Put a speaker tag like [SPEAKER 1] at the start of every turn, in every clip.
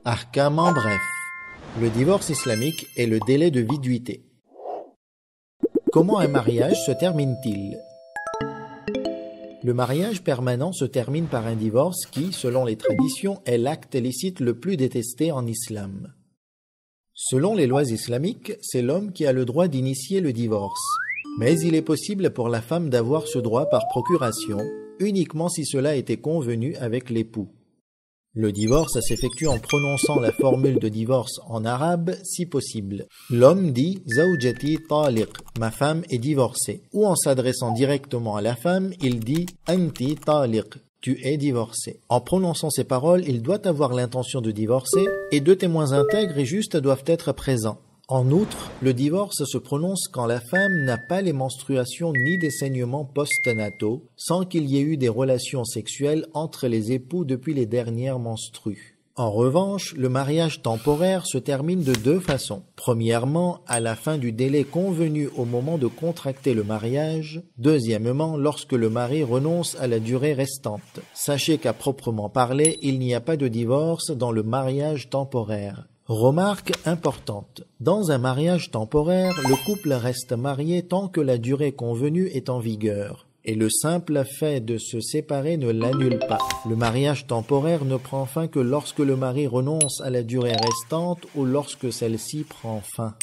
[SPEAKER 1] Ahkam en bref. Le divorce islamique est le délai de viduité. Comment un mariage se termine-t-il? Le mariage permanent se termine par un divorce qui, selon les traditions, est l'acte licite le plus détesté en islam. Selon les lois islamiques, c'est l'homme qui a le droit d'initier le divorce. Mais il est possible pour la femme d'avoir ce droit par procuration, uniquement si cela était convenu avec l'époux. Le divorce s'effectue en prononçant la formule de divorce en arabe si possible. L'homme dit « Zawjati taliq » « ma femme est divorcée » ou en s'adressant directement à la femme, il dit « Anti taliq » « tu es divorcée ». En prononçant ces paroles, il doit avoir l'intention de divorcer et deux témoins intègres et justes doivent être présents. En outre, le divorce se prononce quand la femme n'a pas les menstruations ni des saignements post-nataux, sans qu'il y ait eu des relations sexuelles entre les époux depuis les dernières menstrues. En revanche, le mariage temporaire se termine de deux façons. Premièrement, à la fin du délai convenu au moment de contracter le mariage. Deuxièmement, lorsque le mari renonce à la durée restante. Sachez qu'à proprement parler, il n'y a pas de divorce dans le mariage temporaire. Remarque importante. Dans un mariage temporaire, le couple reste marié tant que la durée convenue est en vigueur. Et le simple fait de se séparer ne l'annule pas. Le mariage temporaire ne prend fin que lorsque le mari renonce à la durée restante ou lorsque celle-ci prend fin.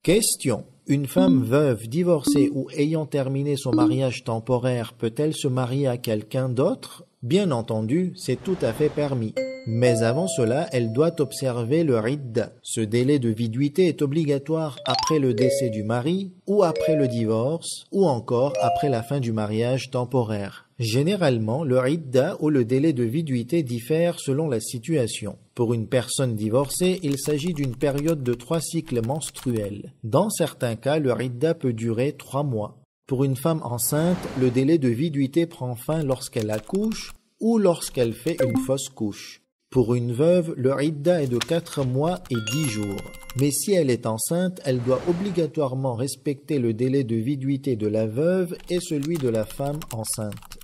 [SPEAKER 1] Question. Une femme veuve, divorcée ou ayant terminé son mariage temporaire peut-elle se marier à quelqu'un d'autre? Bien entendu, c'est tout à fait permis. Mais avant cela, elle doit observer le idda. Ce délai de viduité est obligatoire après le décès du mari, ou après le divorce, ou encore après la fin du mariage temporaire. Généralement, le idda ou le délai de viduité diffère selon la situation. Pour une personne divorcée, il s'agit d'une période de 3 cycles menstruels. Dans certains cas, le idda peut durer 3 mois. Pour une femme enceinte, le délai de viduité prend fin lorsqu'elle accouche ou lorsqu'elle fait une fausse couche. Pour une veuve, le idda est de 4 mois et 10 jours. Mais si elle est enceinte, elle doit obligatoirement respecter le délai de viduité de la veuve et celui de la femme enceinte.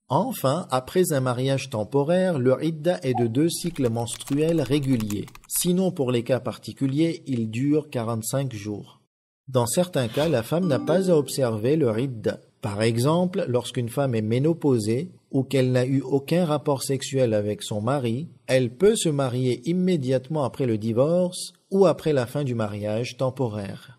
[SPEAKER 1] Enfin, après un mariage temporaire, le idda est de 2 cycles menstruels réguliers. Sinon, pour les cas particuliers, il dure 45 jours. Dans certains cas, la femme n'a pas à observer le idda. Par exemple, lorsqu'une femme est ménopausée ou qu'elle n'a eu aucun rapport sexuel avec son mari, elle peut se marier immédiatement après le divorce ou après la fin du mariage temporaire.